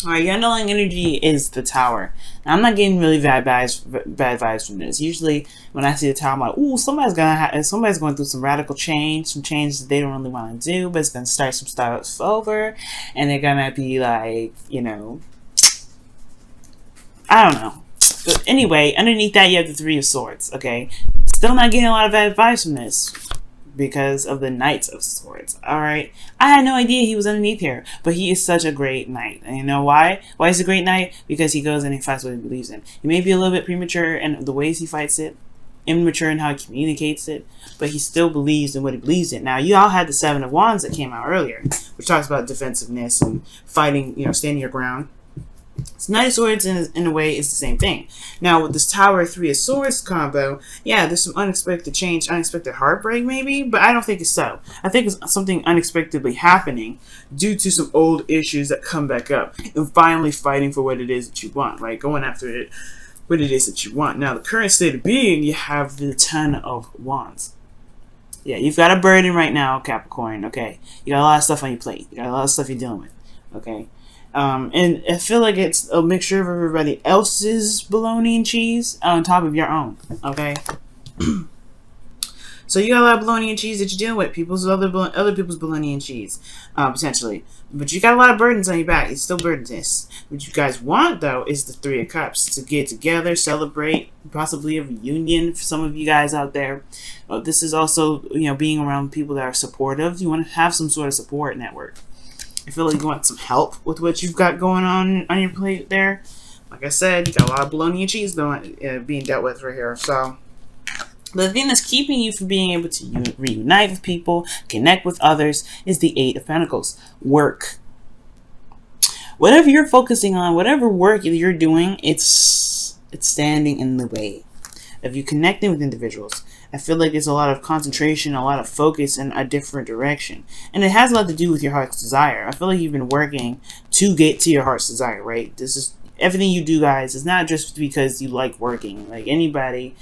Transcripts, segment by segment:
Alright, your underlying energy is the Tower. Now, I'm not getting really bad vibes from this. Usually, when I see the Tower, I'm like, ooh, somebody's going through some radical change, some changes that they don't really want to do, but it's gonna start some stuff over, and they're gonna be like, you know, I don't know. But anyway, underneath that, you have the Three of Swords. Okay, still not getting a lot of bad vibes from this, because of the Knight of Swords. Alright. I had no idea he was underneath here. But he is such a great knight. And you know why? Why is he a great knight? Because he goes and he fights what he believes in. He may be a little bit premature in the ways he fights it, immature in how he communicates it, but he still believes in what he believes in. Now, you all had the Seven of Wands that came out earlier, which talks about defensiveness and fighting, you know, standing your ground. So Knight of Swords, in a way, is the same thing. Now, with this Tower Three of Swords combo, yeah, there's some unexpected change, unexpected heartbreak, maybe, but I don't think it's so. I think it's something unexpectedly happening due to some old issues that come back up, and finally fighting for what it is that you want, right? Going after it, what it is that you want. Now, the current state of being, you have the Ten of Wands. Yeah, you've got a burden right now, Capricorn, okay? You got a lot of stuff on your plate. You got a lot of stuff you're dealing with, okay? And I feel like it's a mixture of everybody else's bologna and cheese on top of your own, okay? So you got a lot of bologna and cheese that you're dealing with, other people's bologna and cheese, potentially. But you got a lot of burdens on your back. It's still burdens. What you guys want, though, is the Three of Cups. To get together, celebrate, possibly a reunion for some of you guys out there. This is also, you know, being around people that are supportive. You want to have some sort of support network. I feel like you want some help with what you've got going on your plate there. Like I said, you got a lot of bologna and cheese being dealt with right here. So, the thing that's keeping you from being able to reunite with people, connect with others, is the Eight of Pentacles. Work. Whatever you're focusing on, whatever work you're doing, it's standing in the way of you connecting with individuals. I feel like there's a lot of concentration, a lot of focus in a different direction. And it has a lot to do with your heart's desire. I feel like you've been working to get to your heart's desire, right? This is everything you do, guys. It's not just because you like working. Like anybody,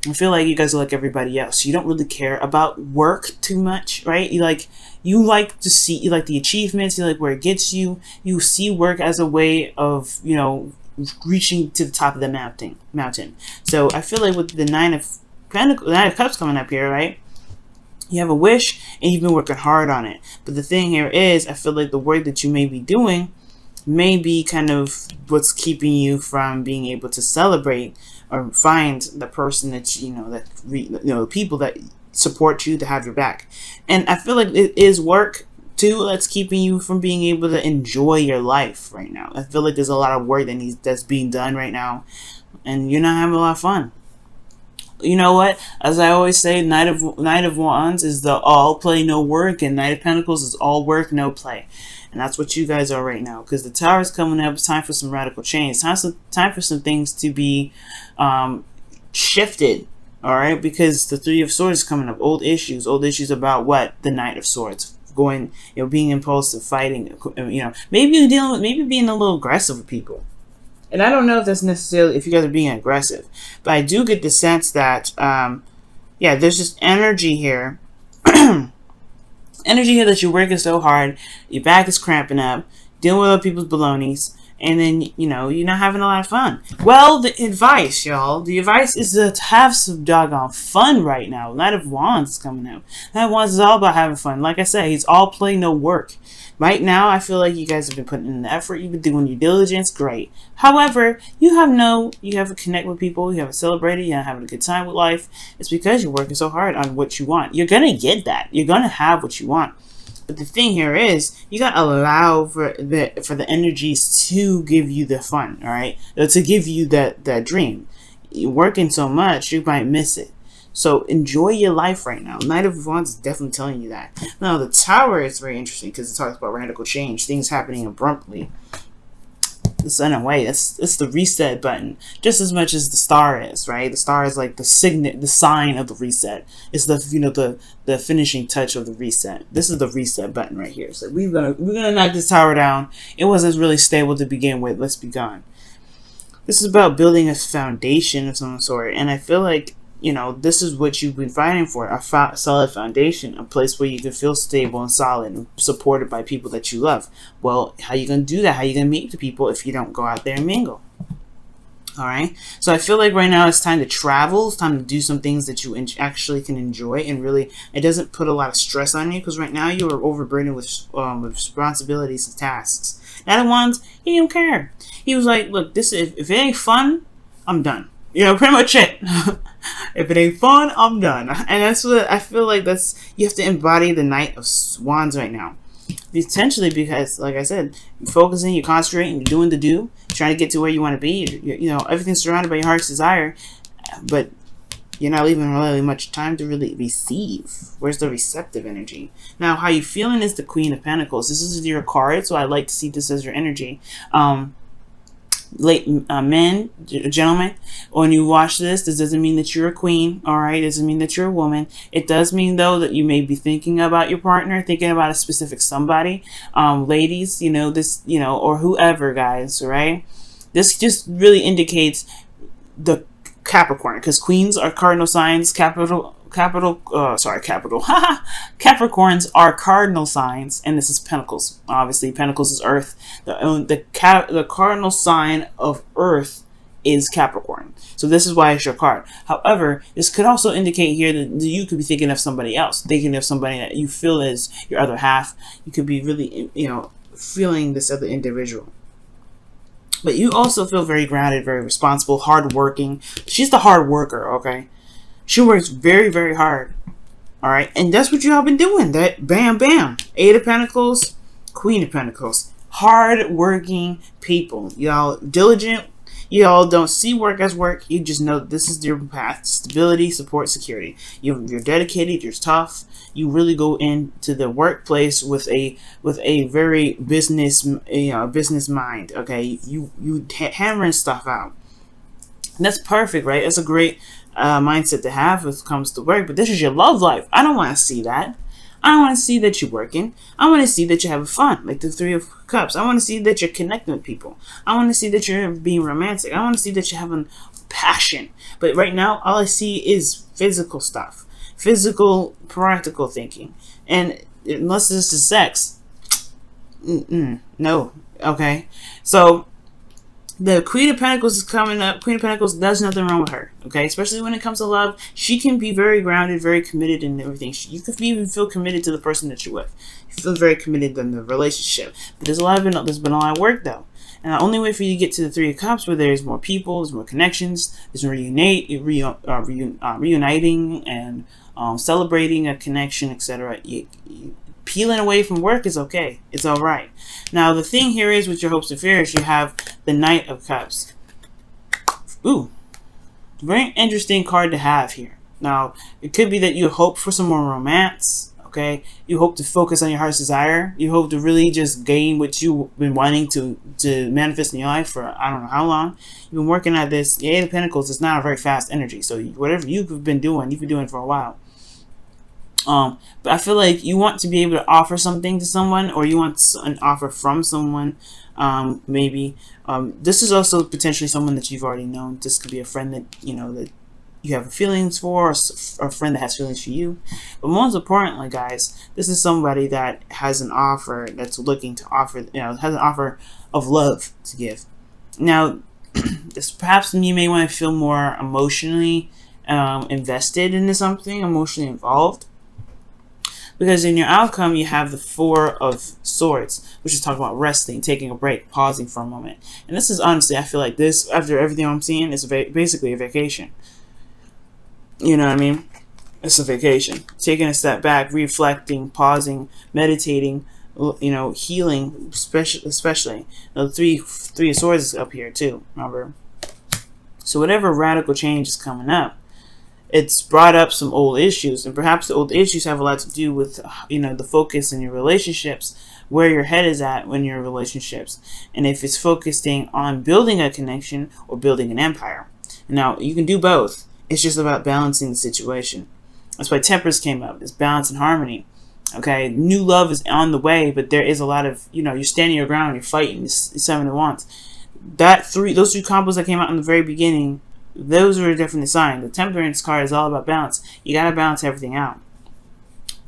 I feel like you guys are like everybody else. You don't really care about work too much, right? You like to see, you like the achievements, you like where it gets you. You see work as a way of, you know, reaching to the top of the mountain. So I feel like with the Nine of Cups coming up here, right? You have a wish and you've been working hard on it. But the thing here is, I feel like the work that you may be doing may be kind of what's keeping you from being able to celebrate or find the person that people that support you, that have your back. And I feel like it is work too that's keeping you from being able to enjoy your life right now. I feel like there's a lot of work that's being done right now, and you're not having a lot of fun. You know what? As I always say, Knight of Wands is the all play no work, and Knight of Pentacles is all work no play. And that's what you guys are right now, because the Tower is coming up. It's time for some radical change. Time for some things to be shifted. All right, because the Three of Swords is coming up. Old issues about what? The Knight of Swords. Going, you know, being impulsive, fighting, you know, maybe being a little aggressive with people. And I don't know if that's necessarily if you guys are being aggressive, but I do get the sense that, yeah, there's just energy here. Energy here that you're working so hard, your back is cramping up, dealing with other people's balonies, and then, you know, you're not having a lot of fun. Well, the advice, y'all, the advice is to have some doggone fun right now. Knight of Wands is coming out. Knight of Wands is all about having fun. Like I said, he's all play, no work. Right now, I feel like you guys have been putting in the effort. You've been doing your diligence. Great. However, you have to connect with people. You haven't celebrated. You're not having a good time with life. It's because you're working so hard on what you want. You're going to get that. You're going to have what you want. But the thing here is, you got to allow for the energies to give you the fun, all right? To give you that dream. You're working so much, you might miss it. So enjoy your life right now. Knight of Wands is definitely telling you that. Now, the Tower is very interesting because it talks about radical change, things happening abruptly. The Sun and Way, it's the reset button, just as much as the Star is, right? The Star is like the sign of the reset. It's the finishing touch of the reset. This is the reset button right here. So we're gonna knock this Tower down. It wasn't really stable to begin with. Let's be gone. This is about building a foundation of some sort, and I feel like you know, this is what you've been fighting for, a solid foundation, a place where you can feel stable and solid and supported by people that you love. Well, how you going to do that? How you going to meet the people if you don't go out there and mingle? All right. So I feel like right now it's time to travel. It's time to do some things that you actually can enjoy, and really, it doesn't put a lot of stress on you, because right now you are overburdened with responsibilities and tasks. That ones, he didn't care. He was like, look, this if it ain't fun, I'm done. You know, pretty much it. If it ain't fun, I'm done. And that's what I feel like. You have to embody the Knight of Wands right now. Essentially, because, like I said, you're focusing, you're concentrating, you're doing the trying to get to where you want to be. You know, everything's surrounded by your heart's desire, but you're not leaving really much time to really receive. Where's the receptive energy? Now, how you feeling is the Queen of Pentacles. This is your card, so I like to see this as your energy. Men, gentlemen, when you watch this doesn't mean that you're a queen, all right? It doesn't mean that you're a woman. It does mean, though, that you may be thinking about your partner, thinking about a specific somebody. Ladies, you know, this, you know, or whoever, guys, right? This just really indicates the Capricorn, because queens are cardinal signs, Capricorns are cardinal signs, and this is Pentacles. Obviously, Pentacles is Earth. The cardinal sign of Earth is Capricorn. So this is why it's your card. However, this could also indicate here that you could be thinking of somebody else, thinking of somebody that you feel is your other half. You could be really, you know, feeling this other individual. But you also feel very grounded, very responsible, hardworking. She's the hard worker, okay? She works very, very hard. All right? And that's what y'all been doing. That bam, bam. Eight of Pentacles, Queen of Pentacles. Hard-working people. Y'all diligent. Y'all don't see work as work. You just know this is your path. Stability, support, security. You're dedicated. You're tough. You really go into the workplace with a very business mind. Okay, you hammering stuff out. And that's perfect, right? That's a great mindset to have when it comes to work. But this is your love life. I don't want to see that. I don't want to see that you're working. I want to see that you're having fun, like the Three of Cups. I want to see that you're connecting with people. I want to see that you're being romantic. I want to see that you're having passion. But right now, all I see is physical stuff. Physical, practical thinking. And unless this is sex, no. Okay? So, the Queen of Pentacles is coming up. Queen of Pentacles, does nothing wrong with her. Okay? Especially when it comes to love. She can be very grounded, very committed in everything. You can even feel committed to the person that you're with. You feel very committed in the relationship. But there's been a lot of work, though. And the only way for you to get to the Three of Cups, where there's more people, there's more connections, there's reuniting and celebrating a connection, etc. Peeling away from work is okay. It's all right. Now, the thing here is, with your hopes and fears, you have the Knight of Cups. Ooh, very interesting card to have here. Now, it could be that you hope for some more romance. Okay, you hope to focus on your heart's desire. You hope to really just gain what you've been wanting to manifest in your life for I don't know how long. You've been working at this. The Eight of Pentacles is not a very fast energy. So whatever you've been doing it for a while. But I feel like you want to be able to offer something to someone, or you want an offer from someone. Maybe this is also potentially someone that you've already known. This could be a friend that that you have feelings for, or a friend that has feelings for you. But most importantly, guys, this is somebody that has an offer, that's looking to offer, has an offer of love to give. Now, this perhaps you may want to feel more emotionally invested into something, emotionally involved. Because in your outcome, you have the Four of Swords, which is talking about resting, taking a break, pausing for a moment. And this is honestly, I feel like this, after everything I'm seeing, is basically a vacation. You know what I mean? It's a vacation. Taking a step back, reflecting, pausing, meditating, healing, especially. The three of Swords is up here too, remember? So whatever radical change is coming up, it's brought up some old issues, and perhaps the old issues have a lot to do with the focus in your relationships, where your head is at when you're in relationships, and if it's focusing on building a connection or building an empire. Now, you can do both. It's just about balancing the situation. That's why Temperance came up. It's balance and harmony. Okay, new love is on the way, but there is a lot of you're standing your ground, you're fighting. It's Seven of Wands. Those two combos that came out in the very beginning, those are a different sign. The Temperance card is all about balance. You gotta balance everything out.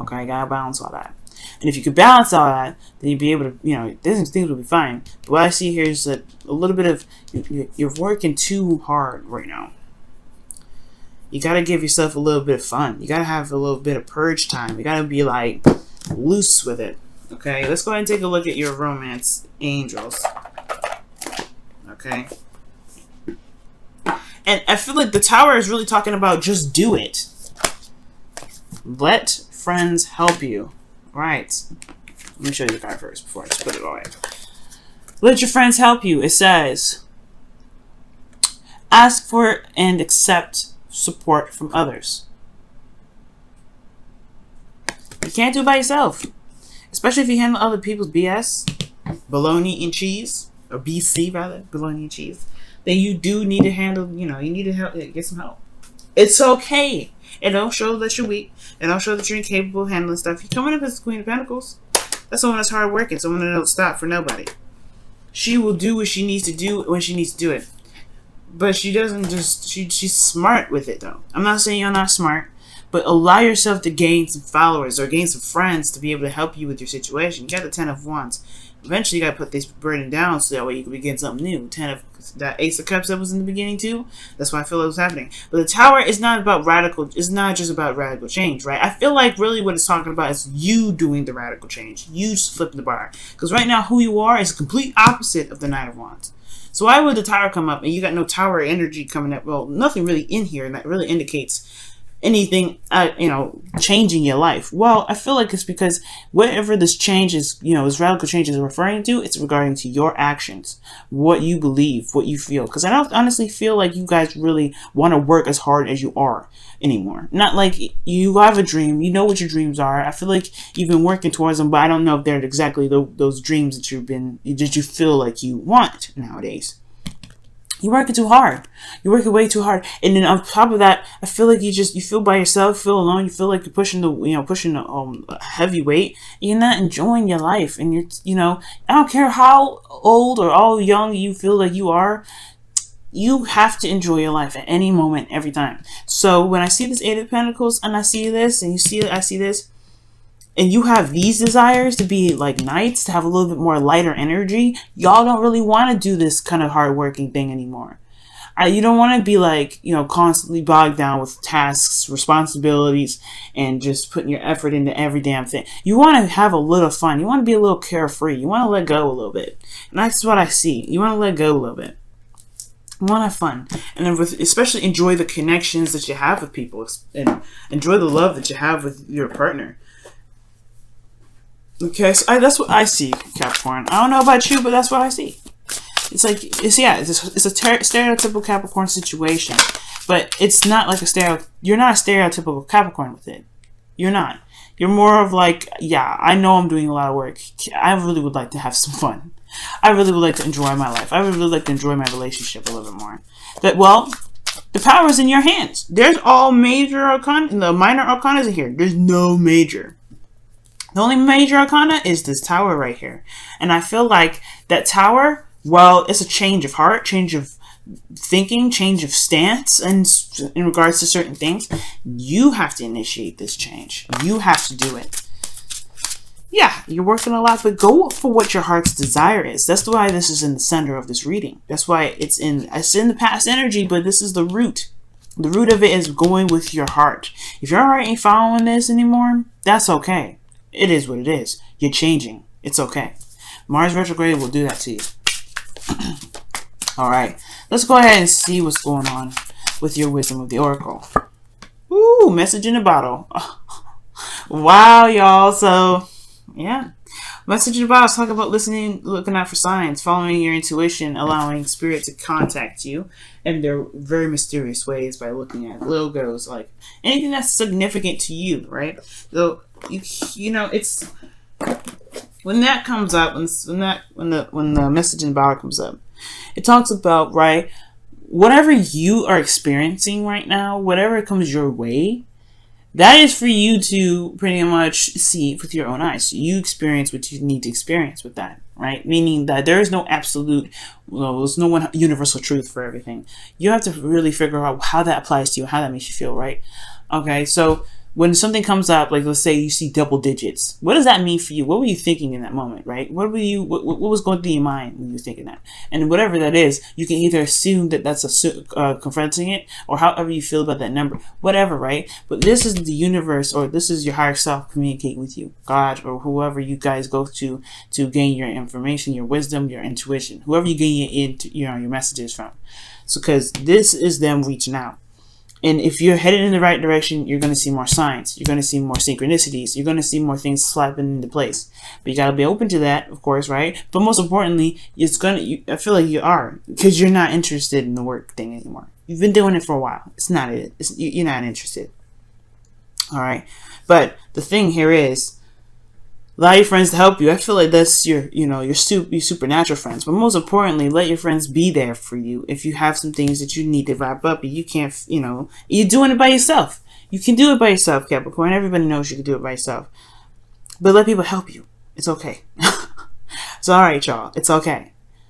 Okay, you gotta balance all that. And if you could balance all that, then you'd be able to, things will be fine. But what I see here is that a little bit of, you're working too hard right now. You gotta give yourself a little bit of fun. You gotta have a little bit of purge time. You gotta be like loose with it. Okay, let's go ahead and take a look at your romance angels. Okay. And I feel like the Tower is really talking about just do it. Let friends help you. Right. Let me show you the card first before I just put it away. Let your friends help you. It says, ask for and accept support from others. You can't do it by yourself. Especially if you handle other people's BS, bologna and cheese, or BC rather, bologna and cheese. Then you do need to handle, you need to get some help. It's okay. It don't show that you're weak. It don't show that you're incapable of handling stuff. You're coming up as the Queen of Pentacles. That's someone that's hard working. Someone that don't stop for nobody. She will do what she needs to do when she needs to do it. But she doesn't just, she's smart with it though. I'm not saying you're not smart. But allow yourself to gain some followers or gain some friends to be able to help you with your situation. You got the 10 of Wands. Eventually, you got to put this burden down so that way you can begin something new. That Ace of Cups that was in the beginning too. That's why I feel it was happening. But the Tower is not about radical. It's not just about radical change, right? I feel like really what it's talking about is you doing the radical change. You just flipping the bar. Because right now, who you are is the complete opposite of the Knight of Wands. So why would the Tower come up and you got no Tower energy coming up? Well, nothing really in here, and that really indicates anything, changing your life. Well, I feel like it's because whatever this change is, this radical change is referring to, it's regarding to your actions, what you believe, what you feel. Because I don't honestly feel like you guys really want to work as hard as you are anymore. Not like you have a dream, you know what your dreams are. I feel like you've been working towards them, but I don't know if they're exactly those dreams that you feel like you want nowadays. You're working too hard. You're working way too hard. And then on top of that, I feel like you feel by yourself, feel alone. You feel like you're pushing the heavy weight. You're not enjoying your life. And I don't care how old or how young you feel like you are. You have to enjoy your life at any moment, every time. So when I see this Eight of Pentacles and I see this and I see this, and you have these desires to be like knights, to have a little bit more lighter energy, y'all don't really want to do this kind of hard-working thing anymore. You don't want to be like, constantly bogged down with tasks, responsibilities, and just putting your effort into every damn thing. You want to have a little fun. You want to be a little carefree. You want to let go a little bit. And that's what I see. You want to let go a little bit. You want to have fun. And then especially enjoy the connections that you have with people. And enjoy the love that you have with your partner. Okay, so that's what I see, Capricorn. I don't know about you, but that's what I see. It's like, it's a stereotypical Capricorn situation, but it's not like you're not a stereotypical Capricorn with it. You're not. You're more of like, yeah, I know I'm doing a lot of work. I really would like to have some fun. I really would like to enjoy my life. I would really like to enjoy my relationship a little bit more. The power is in your hands. There's all major arcana, the minor arcana is in here. There's no major. The only major arcana is this Tower right here. And I feel like that Tower, well, it's a change of heart, change of thinking, change of stance, and in regards to certain things, you have to initiate this change. You have to do it. Yeah, you're working a lot, but go for what your heart's desire is. That's why this is in the center of this reading. That's why it's in the past energy, but this is the root. The root of it is going with your heart. If your heart ain't following this anymore, that's okay. It is what it is. You're changing. It's okay. Mars retrograde will do that to you. All right. Let's go ahead and see what's going on with your wisdom of the oracle. Ooh, message in a bottle. Wow, y'all. So, yeah. Message in a bottle. Talk about listening, looking out for signs, following your intuition, allowing spirit to contact you in their very mysterious ways by looking at logos, like anything that's significant to you, right? So, it's when that comes up, when the message in the bottle comes up, it talks about, right, whatever you are experiencing right now, whatever comes your way, that is for you to pretty much see with your own eyes. You experience what you need to experience with that, right? Meaning that there is no absolute, there's no one universal truth for everything. You have to really figure out how that applies to you, how that makes you feel, right? Okay, so when something comes up, like let's say you see double digits, what does that mean for you? What were you thinking in that moment, right? What was going through your mind when you were thinking that? And whatever that is, you can either assume that that's confronting it, or however you feel about that number, whatever, right? But this is the universe, or this is your higher self communicating with you, God, or whoever you guys go to gain your information, your wisdom, your intuition, whoever you gain your messages from. So, because this is them reaching out. And if you're headed in the right direction, you're going to see more signs. You're going to see more synchronicities. You're going to see more things slapping into place. But you got to be open to that, of course, right? But most importantly, I feel like you are, because you're not interested in the work thing anymore. You've been doing it for a while. It's not it. You're not interested. All right. But the thing here is, allow your friends to help you. I feel like that's your supernatural friends. But most importantly, let your friends be there for you if you have some things that you need to wrap up and you can't, you're doing it by yourself. You can do it by yourself, Capricorn. Everybody knows you can do it by yourself. But let people help you. It's okay. It's all right, y'all. It's okay.